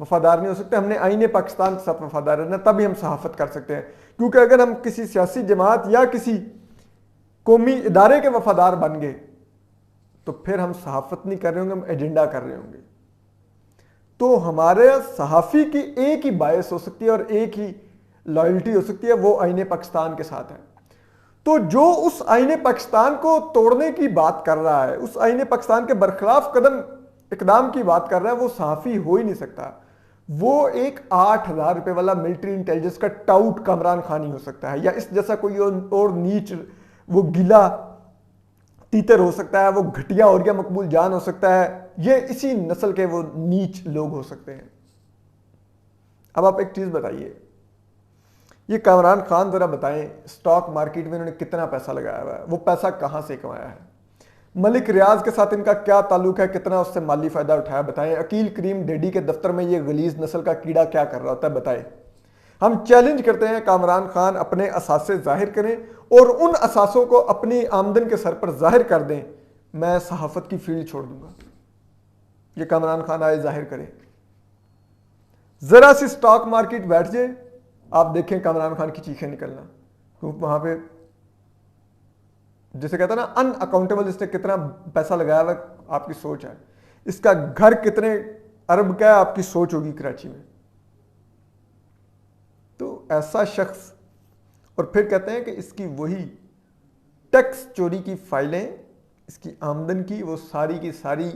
وفادار نہیں ہو سکتے. ہم نے آئین پاکستان کے ساتھ وفادار رہنا, تبھی ہم صحافت کر سکتے ہیں. کیونکہ اگر ہم کسی سیاسی جماعت یا کسی قومی ادارے کے وفادار بن گئے تو پھر ہم صحافت نہیں کر رہے ہوں گے, ہم ایجنڈا کر رہے ہوں گے. تو ہمارے صحافی کی ایک ہی باعث ہو سکتی ہے اور ایک ہی لائلٹی ہو سکتی ہے, وہ آئین پاکستان کے ساتھ ہے. تو جو اس آئین پاکستان کو توڑنے کی بات کر رہا ہے, اس آئین پاکستان کے برخلاف اقدام کی بات کر رہا ہے, وہ صحافی ہو ہی نہیں سکتا. وہ ایک 8,000 روپے والا ملٹری انٹیلیجنس کا ٹاؤٹ کامران خان ہی ہو سکتا ہے, یا اس جیسا کوئی اور نیچ وہ گلا تیتر ہو سکتا ہے, وہ گھٹیا اور یا مقبول جان ہو سکتا ہے, یہ اسی نسل کے وہ نیچ لوگ ہو سکتے ہیں. اب آپ ایک چیز بتائیے, یہ کامران خان ذرا بتائیں اسٹاک مارکیٹ میں انہوں نے کتنا پیسہ لگایا ہوا ہے, وہ پیسہ کہاں سے کمایا ہے؟ ملک ریاض کے ساتھ ان کا کیا تعلق ہے, کتنا اس سے مالی فائدہ اٹھایا بتائیں. عقیل کریم ڈیڈی کے دفتر میں یہ غلیظ نسل کا کیڑا کیا کر رہا ہوتا ہے بتائیں. ہم چیلنج کرتے ہیں کامران خان اپنے اثاثے ظاہر کریں اور ان اثاثوں کو اپنی آمدن کے سر پر ظاہر کر دیں, میں صحافت کی فیلڈ چھوڑ دوں گا. یہ کامران خان آئے ظاہر کریں. ذرا سی اسٹاک مارکیٹ بیٹھ جائے, آپ دیکھیں کامران خان کی چیخیں نکلنا, کیونکہ وہاں پہ جسے کہتا ہے نا ان اکاؤنٹیبل, اس نے کتنا پیسہ لگایا ہوا, آپ کی سوچ ہے. اس کا گھر کتنے ارب کا ہے, آپ کی سوچ ہوگی کراچی میں. تو ایسا شخص, اور پھر کہتے ہیں کہ اس کی وہی ٹیکس چوری کی فائلیں, اس کی آمدن کی وہ ساری کی ساری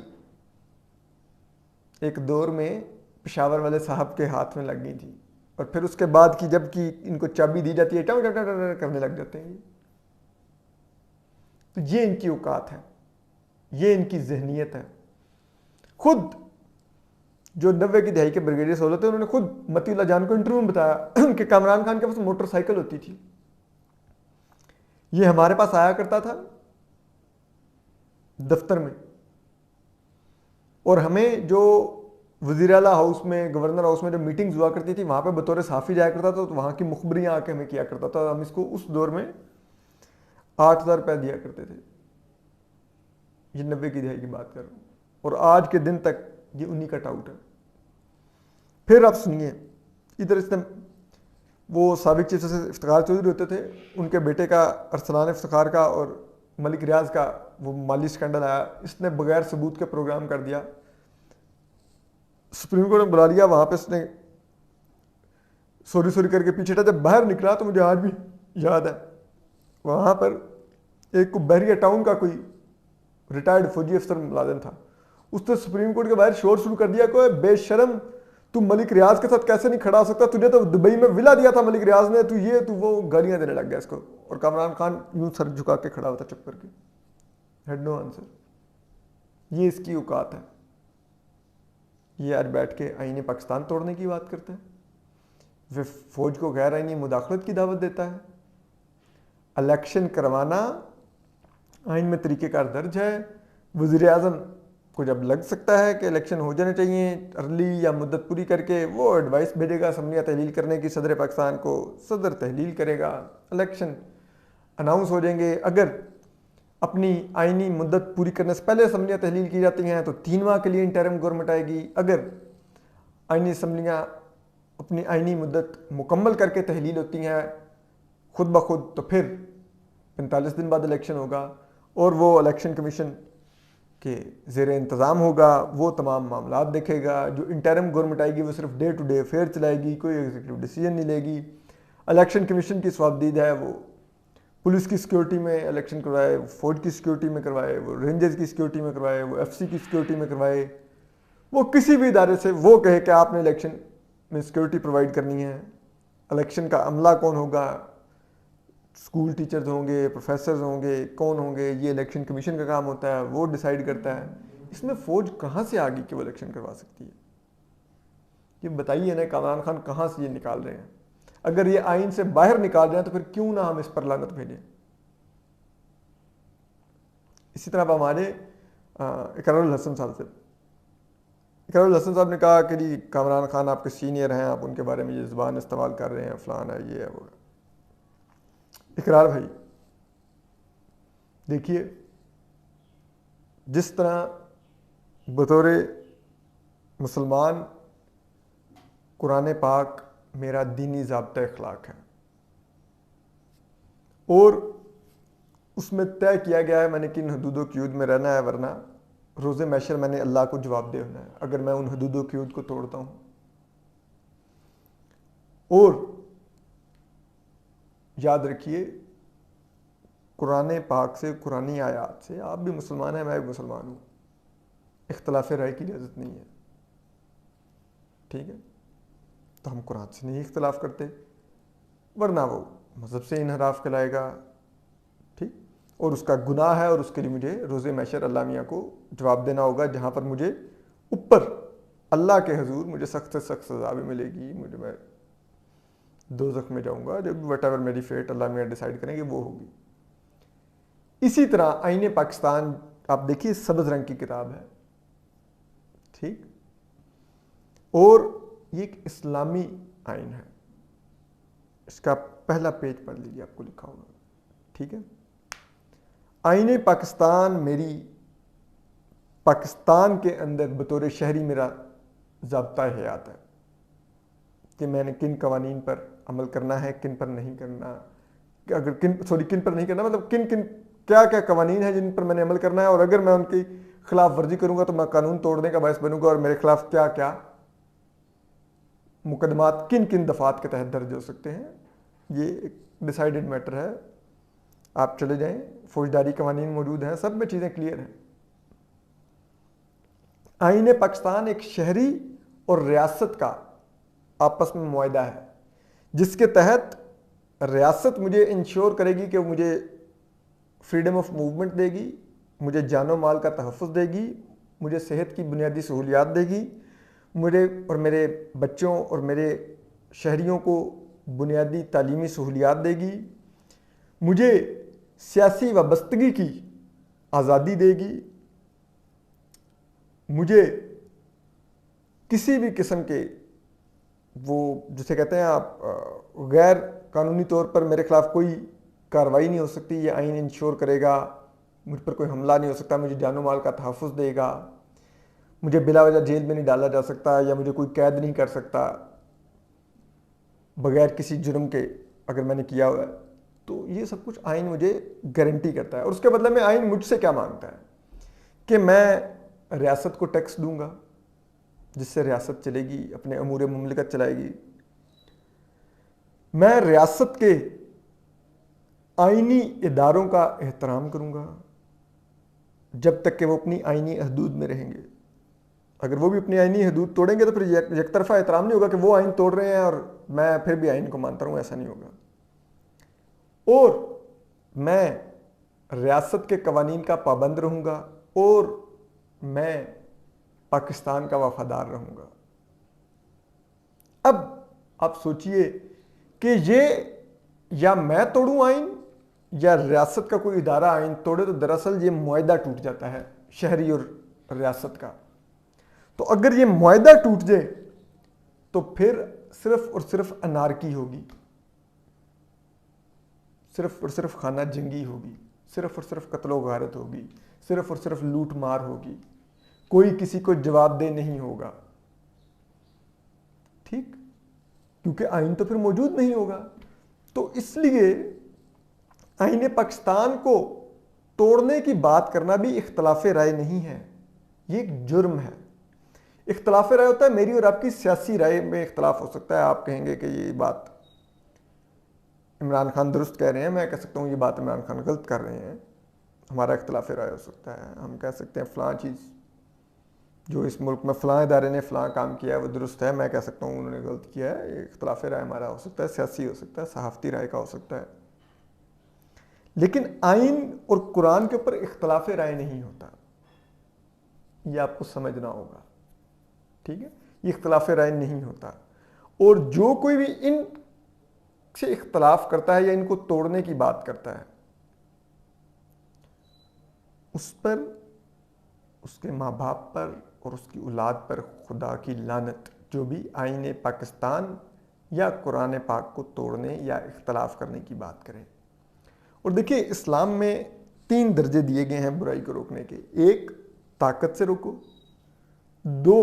ایک دور میں پشاور والے صاحب کے ہاتھ میں لگ گئی تھی, اور پھر اس کے بعد کی جب کہ ان کو چابی دی جاتی ہے ٹا ٹا ٹا کرنے لگ جاتے ہیں. تو یہ ان کی اوقات ہے, یہ ان کی ذہنیت ہے. خود جو 90 کی دہائی کے بریگیڈیئر سہولت تھے, انہوں نے خود متی اللہ جان کو انٹرویو میں بتایا کہ کامران خان کے پاس موٹر سائیکل ہوتی تھی, یہ ہمارے پاس آیا کرتا تھا دفتر میں, اور ہمیں جو وزیر اعلیٰ ہاؤس میں, گورنر ہاؤس میں جو میٹنگز ہوا کرتی تھی, وہاں پہ بطور صحافی جایا کرتا تھا, تو وہاں کی مخبریاں آ کے ہمیں کیا کرتا تھا. ہم اس کو اس دور میں 8,000 روپے دیا کرتے تھے. یہ 90 کی دہائی کی بات کر رہا ہوں, اور آج کے دن تک یہ انہی کا ٹاؤٹ ہے. پھر آپ سنیے, ادھر اس نے وہ سابق چیف جسٹس افتخار چودھری ہوتے تھے, ان کے بیٹے کا ارسلان افتخار کا اور ملک ریاض کا وہ مالی سکینڈل آیا, اس نے بغیر ثبوت کے پروگرام کر دیا. سپریم کورٹ نے بلا لیا, وہاں پہ اس نے سوری کر کے پیچھے ہٹا. جب باہر نکلا تو مجھے آج بھی یاد ہے, وہاں پر ایک بحریہ ٹاؤن کا کوئی ریٹائرڈ فوجی افسر ملازم تھا, اس نے سپریم کورٹ کے باہر شور شروع کر دیا کہ بے شرم, تو ملک ریاض کے ساتھ کیسے نہیں کھڑا ہو سکتا, تجھے تو دبئی میں ولا دیا تھا ملک ریاض نے, تو وہ گالیاں دینے لگ گیا اس کو. اور کامران خان یوں سر جھکا کے کھڑا ہوتا چپ کر کے, ہیڈ نو آنسر. یہ اس کی اوقات ہے. یہ آج بیٹھ کے آئین پاکستان توڑنے کی بات کرتا ہے, وہ فوج کو غیر آئینی مداخلت کی دعوت دیتا ہے. الیکشن کروانا آئین میں طریقہ کار درج ہے. وزیر اعظم کو جب لگ سکتا ہے کہ الیکشن ہو جانے چاہیے ارلی یا مدت پوری کر کے, وہ ایڈوائس بھیجے گا اسمبلیاں تحلیل کرنے کی صدر پاکستان کو, صدر تحلیل کرے گا, الیکشن اناؤنس ہو جائیں گے. اگر اپنی آئینی مدت پوری کرنے سے پہلے اسمبلیاں تحلیل کی جاتی ہیں تو 3 ماہ کے لیے انٹرم گورنمنٹ آئے گی. اگر آئینی اسمبلیاں اپنی آئینی مدت مکمل کر کے تحلیل ہوتی ہیں خود بخود, تو پھر 45 دن بعد الیکشن ہوگا, اور وہ الیکشن کمیشن کے زیر انتظام ہوگا, وہ تمام معاملات دیکھے گا. جو انٹرم گورنمنٹ آئے گی وہ صرف ڈے ٹو ڈے افیئر چلائے گی, کوئی ایگزیکٹو ڈیسیجن نہیں لے گی. الیکشن کمیشن کی سوابدید ہے وہ پولیس کی سیکیورٹی میں الیکشن کروائے, فوج کی سیکیورٹی میں کروائے, وہ رینجرز کی سیکیورٹی میں کروائے, وہ ایف سی کی سیکیورٹی میں کروائے, وہ کسی بھی ادارے سے وہ کہے کہ آپ نے الیکشن میں سیکیورٹی پرووائڈ کرنی ہے. الیکشن کا عملہ کون ہوگا, اسکول ٹیچرز ہوں گے, پروفیسرز ہوں گے, کون ہوں گے, یہ الیکشن کمیشن کا کام ہوتا ہے, وہ ڈیسائیڈ کرتا ہے. اس میں فوج کہاں سے آ گئی کہ وہ الیکشن کروا سکتی ہے؟ یہ بتائیے نا, کامران خان کہاں سے یہ نکال رہے ہیں؟ اگر یہ آئین سے باہر نکال جائیں تو پھر کیوں نہ ہم اس پر لعنت بھیجیں. اسی طرح ہمارے اقرار الحسن صاحب سے, اقرار الحسن صاحب نے کہا کہ جی کامران خان آپ کے سینئر ہیں, آپ ان کے بارے میں یہ زبان استعمال کر رہے ہیں, فلان ہے, یہ ہے, وہ ہے. اقرار بھائی دیکھیے, جس طرح بطور مسلمان قرآن پاک میرا دینی ضابطہ اخلاق ہے، اور اس میں طے کیا گیا ہے میں نے کن حدود و قیود میں رہنا ہے، ورنہ روز محشر میں نے اللہ کو جواب دہ ہونا ہے اگر میں ان حدود و قیود کو توڑتا ہوں۔ اور یاد رکھیے قرآن پاک سے، قرآنی آیات سے، آپ بھی مسلمان ہیں، میں بھی مسلمان ہوں، اختلاف رائے کی اجازت نہیں ہے، ٹھیک ہے؟ تو ہم قرآن سے نہیں اختلاف کرتے، ورنہ وہ مذہب سے انحراف کھلائے گا، ٹھیک؟ اور اس کا گناہ ہے، اور اس کے لیے مجھے روز محشر اللہ میاں کو جواب دینا ہوگا، جہاں پر مجھے اوپر اللہ کے حضور مجھے سخت سے سخت سزا بھی ملے گی، میں دوزخ میں جاؤں گا، جب وٹ ایور میری فیٹ اللہ میاں ڈیسائیڈ کریں گے وہ ہوگی۔ اسی طرح آئین پاکستان آپ دیکھیے سبز رنگ کی کتاب ہے، ٹھیک؟ اور یہ ایک اسلامی آئین ہے، اس کا پہلا پیج پڑھ لیجیے، آپ کو لکھا ہوگا، ٹھیک ہے؟ آئین پاکستان میری پاکستان کے اندر بطور شہری میرا ضابطہ حیات ہے کہ میں نے کن قوانین پر عمل کرنا ہے، کن پر نہیں کرنا، اگر کن پر نہیں کرنا مطلب کیا کیا قوانین ہیں جن پر میں نے عمل کرنا ہے، اور اگر میں ان کی خلاف ورزی کروں گا تو میں قانون توڑنے کا باعث بنوں گا، اور میرے خلاف کیا کیا مقدمات کن دفعات کے تحت درج ہو سکتے ہیں، یہ ایک ڈیسائیڈڈ میٹر ہے۔ آپ چلے جائیں، فوجداری قوانین موجود ہیں، سب میں چیزیں کلیئر ہیں۔ آئین پاکستان ایک شہری اور ریاست کا آپس میں معاہدہ ہے، جس کے تحت ریاست مجھے انشور کرے گی کہ مجھے فریڈم آف موومنٹ دے گی، مجھے جان و مال کا تحفظ دے گی، مجھے صحت کی بنیادی سہولیات دے گی، مجھے اور میرے بچوں اور میرے شہریوں کو بنیادی تعلیمی سہولیات دے گی، مجھے سیاسی وابستگی کی آزادی دے گی، مجھے کسی بھی قسم کے وہ جسے کہتے ہیں آپ غیر قانونی طور پر میرے خلاف کوئی کارروائی نہیں ہو سکتی، یہ آئین انشور کرے گا، مجھ پر کوئی حملہ نہیں ہو سکتا، مجھے جان و مال کا تحفظ دے گا، مجھے بلا وجہ جیل میں نہیں ڈالا جا سکتا، یا مجھے کوئی قید نہیں کر سکتا بغیر کسی جرم کے اگر میں نے کیا ہوا ہے۔ تو یہ سب کچھ آئین مجھے گارنٹی کرتا ہے، اور اس کے بدلے میں آئین مجھ سے کیا مانگتا ہے کہ میں ریاست کو ٹیکس دوں گا، جس سے ریاست چلے گی، اپنے امور مملکت چلائے گی، میں ریاست کے آئینی اداروں کا احترام کروں گا جب تک کہ وہ اپنی آئینی حدود میں رہیں گے۔ اگر وہ بھی اپنی آئینی حدود توڑیں گے تو پھر یک طرفہ احترام نہیں ہوگا کہ وہ آئین توڑ رہے ہیں اور میں پھر بھی آئین کو مانتا رہوں، ایسا نہیں ہوگا۔ اور میں ریاست کے قوانین کا پابند رہوں گا، اور میں پاکستان کا وفادار رہوں گا۔ اب آپ سوچئے کہ یہ یا میں توڑوں آئین یا ریاست کا کوئی ادارہ آئین توڑے، تو دراصل یہ معاہدہ ٹوٹ جاتا ہے شہری اور ریاست کا۔ تو اگر یہ معاہدہ ٹوٹ جائے تو پھر صرف اور صرف انارکی ہوگی، صرف اور صرف خانہ جنگی ہوگی، صرف اور صرف قتل و غارت ہوگی، صرف اور صرف لوٹ مار ہوگی، کوئی کسی کو جواب دہ نہیں ہوگا، ٹھیک؟ کیونکہ آئین تو پھر موجود نہیں ہوگا۔ تو اس لیے آئین پاکستان کو توڑنے کی بات کرنا بھی اختلاف رائے نہیں ہے، یہ ایک جرم ہے۔ اختلاف رائے ہوتا ہے میری اور آپ کی سیاسی رائے میں اختلاف ہو سکتا ہے، آپ کہیں گے کہ یہ بات عمران خان درست کہہ رہے ہیں، میں کہہ سکتا ہوں یہ بات عمران خان غلط کر رہے ہیں، ہمارا اختلاف رائے ہو سکتا ہے۔ ہم کہہ سکتے ہیں فلاں چیز جو اس ملک میں فلاں ادارے نے فلاں کام کیا ہے وہ درست ہے، میں کہہ سکتا ہوں انہوں نے غلط کیا ہے۔ یہ اختلاف رائے ہمارا ہو سکتا ہے، سیاسی ہو سکتا ہے، صحافتی رائے کا ہو سکتا ہے، لیکن آئین اور قرآن کے اوپر اختلاف رائے نہیں ہوتا، یہ آپ کو سمجھنا ہوگا، ٹھیک ہے؟ یہ اختلاف رائے نہیں ہوتا، اور جو کوئی بھی ان سے اختلاف کرتا ہے یا ان کو توڑنے کی بات کرتا ہے، اس پر، اس کے ماں باپ پر اور اس کی اولاد پر خدا کی لعنت، جو بھی آئین پاکستان یا قرآن پاک کو توڑنے یا اختلاف کرنے کی بات کرے۔ اور دیکھیں اسلام میں 3 درجے دیے گئے ہیں برائی کو روکنے کے، 1 طاقت سے روکو، 2